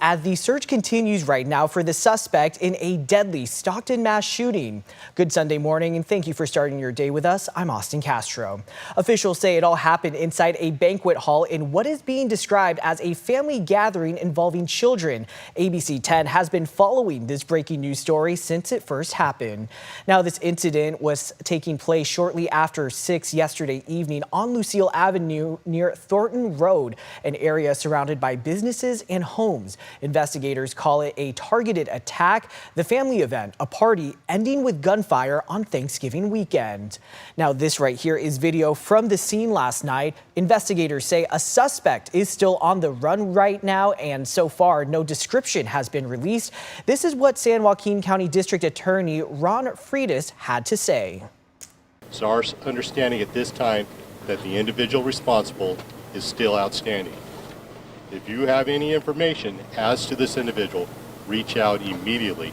as the search continues right now for the suspect in a deadly Stockton mass shooting. Good Sunday morning, and thank you for starting your day with us. I'm Austin Castro. Officials say it all happened inside a banquet hall in what is being described as a family gathering involving children. ABC 10 has been following this breaking news story since it first happened. Now, this incident was taking place shortly after 6 yesterday evening on Lucile Avenue near Thornton Road, an area surrounded by businesses and homes. Investigators call it a targeted attack. The family event, a party ending with gunfire on Thanksgiving weekend. Now, this right here is video from the scene last night. Investigators say a suspect is still on the run right now, and so far no description has been released. This is what San Joaquin County District Attorney Ron Freitas had to say. It's our understanding at this time that the individual responsible is still outstanding. If you have any information as to this individual, reach out immediately.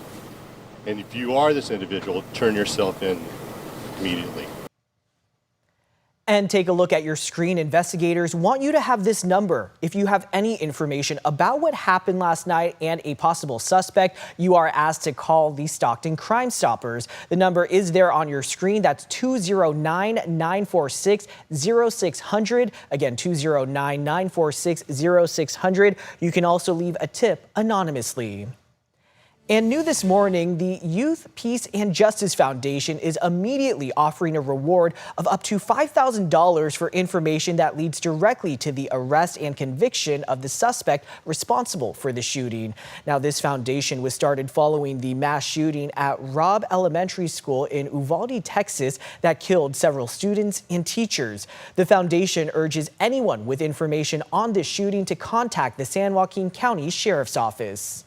And if you are this individual, turn yourself in immediately. And take a look at your screen. Investigators want you to have this number. If you have any information about what happened last night and a possible suspect, you are asked to call the Stockton Crime Stoppers. The number is there on your screen. That's 209-946-0600. Again, 209-946-0600. You can also leave a tip anonymously. And new this morning, the Youth, Peace and Justice Foundation is immediately offering a reward of up to $5,000 for information that leads directly to the arrest and conviction of the suspect responsible for the shooting. Now, this foundation was started following the mass shooting at Robb Elementary School in Uvalde, Texas, that killed several students and teachers. The foundation urges anyone with information on this shooting to contact the San Joaquin County Sheriff's Office.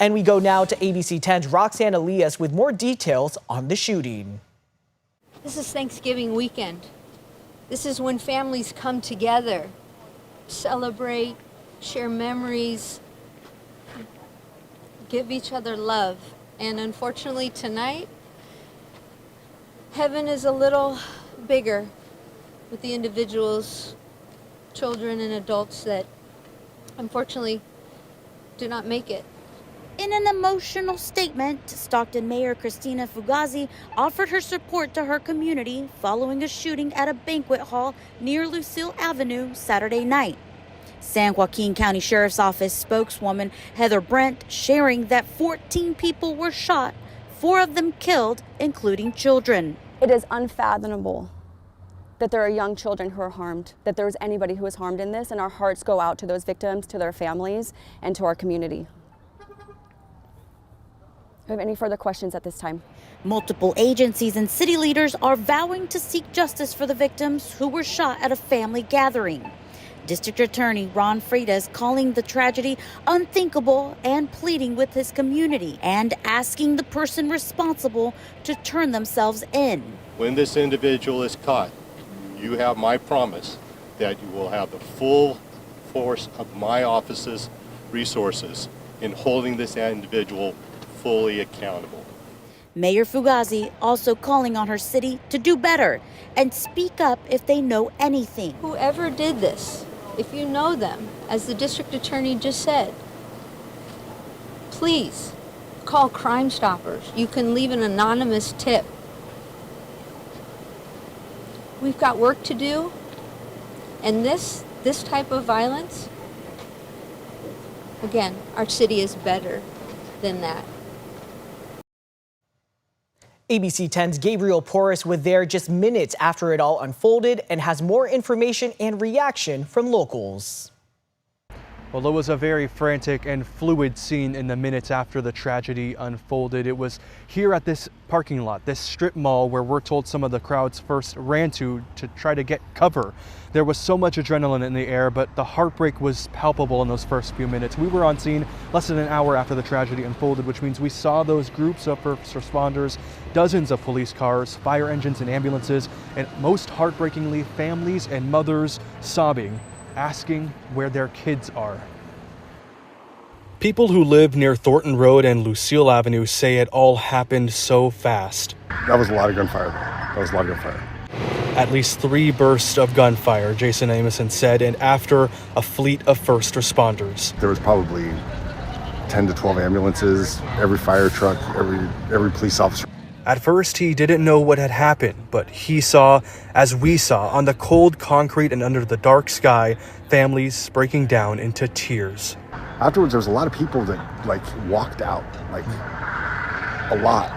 And we go now to ABC 10's Roxanne Elias with more details on the shooting. This is Thanksgiving weekend. This is when families come together, celebrate, share memories, give each other love. And unfortunately tonight, heaven is a little bigger with the individuals, children and adults that unfortunately do not make it. In an emotional statement, Stockton Mayor Christina Fugazi offered her support to her community following a shooting at a banquet hall near Lucile Avenue Saturday night. San Joaquin County Sheriff's Office spokeswoman Heather Brent sharing that 14 people were shot, 4 of them killed, including children. It is unfathomable that there are young children who are harmed, that there is anybody who is harmed in this, and our hearts go out to those victims, to their families, and to our community. Do you have any further questions at this time? Multiple agencies and city leaders are vowing to seek justice for the victims who were shot at a family gathering. District Attorney Ron Freitas calling the tragedy unthinkable and pleading with his community and asking the person responsible to turn themselves in. When this individual is caught, you have my promise that you will have the full force of my office's resources in holding this individual fully accountable. Mayor Fugazi also calling on her city to do better and speak up if they know anything. Whoever did this, if you know them, as the district attorney just said, please call Crime Stoppers. You can leave an anonymous tip. We've got work to do, and this type of violence, again, our city is better than that. ABC 10's Gabriel Porras was there just minutes after it all unfolded and has more information and reaction from locals. Well, it was a very frantic and fluid scene in the minutes after the tragedy unfolded. It was here at this parking lot, this strip mall, where we're told some of the crowds first ran to try to get cover. There was so much adrenaline in the air, but the heartbreak was palpable in those first few minutes. We were on scene less than an hour after the tragedy unfolded, which means we saw those groups of first responders, dozens of police cars, fire engines and ambulances, and most heartbreakingly, families and mothers sobbing, asking where their kids are. People who live near Thornton Road and Lucile Avenue say it all happened so fast. That was a lot of gunfire. That was a lot of gunfire. At least 3 bursts of gunfire, Jason Ameson said, and after a fleet of first responders. There was probably 10 to 12 ambulances, every fire truck, every police officer. At first, he didn't know what had happened, but he saw, as we saw, on the cold concrete and under the dark sky, families breaking down into tears. Afterwards, there was a lot of people that walked out, a lot,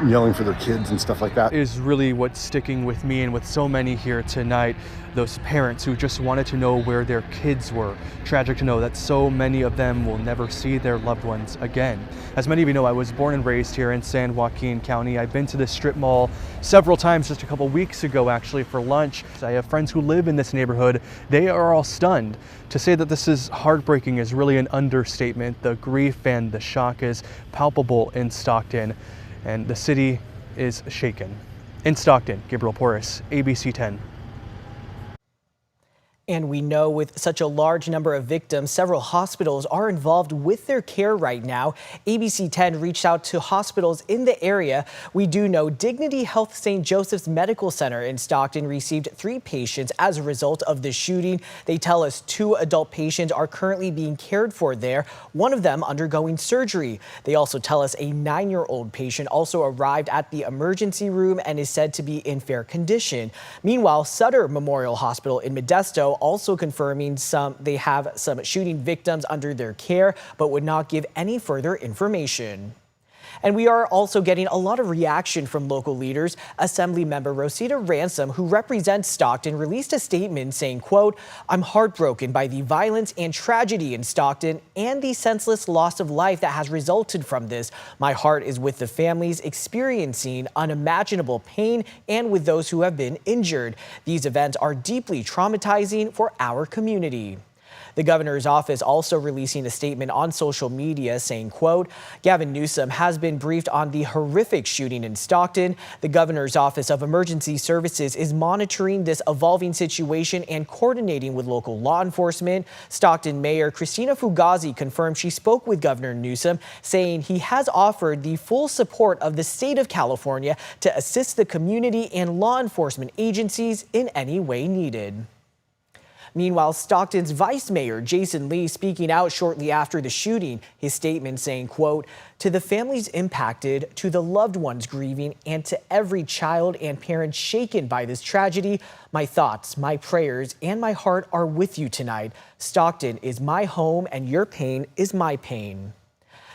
yelling for their kids and stuff like that. Is really what's sticking with me and with so many here tonight. Those parents who just wanted to know where their kids were. Tragic to know that so many of them will never see their loved ones again. As many of you know, I was born and raised here in San Joaquin County. I've been to this strip mall several times, just a couple weeks ago actually, for lunch. I have friends who live in this neighborhood. They are all stunned. To say that this is heartbreaking is really an understatement. The grief and the shock is palpable in Stockton, and the city is shaken. In Stockton, Gabriel Porras, ABC 10. And we know with such a large number of victims, several hospitals are involved with their care right now. ABC 10 reached out to hospitals in the area. We do know Dignity Health St. Joseph's Medical Center in Stockton received 3 patients as a result of the shooting. They tell us 2 adult patients are currently being cared for there, one of them undergoing surgery. They also tell us a 9-year-old patient also arrived at the emergency room and is said to be in fair condition. Meanwhile, Sutter Memorial Hospital in Modesto also confirming they have some shooting victims under their care, but would not give any further information. And we are also getting a lot of reaction from local leaders. Assemblymember Rosita Ransom, who represents Stockton, released a statement saying, quote, "I'm heartbroken by the violence and tragedy in Stockton and the senseless loss of life that has resulted from this. My heart is with the families experiencing unimaginable pain and with those who have been injured. These events are deeply traumatizing for our community." The governor's office also releasing a statement on social media saying, quote, "Gavin Newsom has been briefed on the horrific shooting in Stockton. The governor's office of emergency services is monitoring this evolving situation and coordinating with local law enforcement." Stockton Mayor Christina Fugazi confirmed she spoke with Governor Newsom, saying he has offered the full support of the state of California to assist the community and law enforcement agencies in any way needed. Meanwhile, Stockton's Vice Mayor Jason Lee speaking out shortly after the shooting, his statement saying, quote, "To the families impacted, to the loved ones grieving, and to every child and parent shaken by this tragedy, my thoughts, my prayers, and my heart are with you tonight. Stockton is my home and your pain is my pain."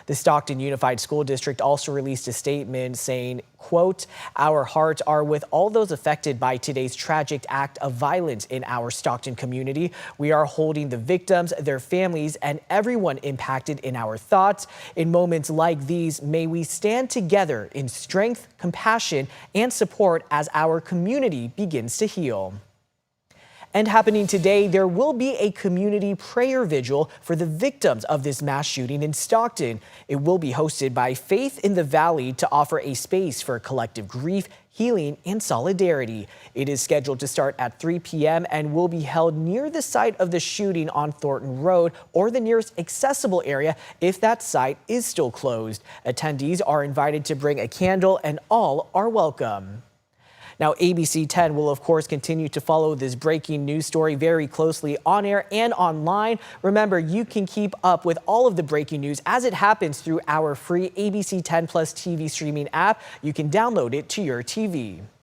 The Stockton Unified School District also released a statement saying, quote, "Our hearts are with all those affected by today's tragic act of violence in our Stockton community. We are holding the victims, their families, and everyone impacted in our thoughts. In moments like these, may we stand together in strength, compassion, and support as our community begins to heal." And happening today, there will be a community prayer vigil for the victims of this mass shooting in Stockton. It will be hosted by Faith in the Valley to offer a space for collective grief, healing, and solidarity. It is scheduled to start at 3 p.m. and will be held near the site of the shooting on Thornton Road or the nearest accessible area if that site is still closed. Attendees are invited to bring a candle and all are welcome. Now, ABC 10 will, of course, continue to follow this breaking news story very closely on air and online. Remember, you can keep up with all of the breaking news as it happens through our free ABC 10 Plus TV streaming app. You can download it to your TV.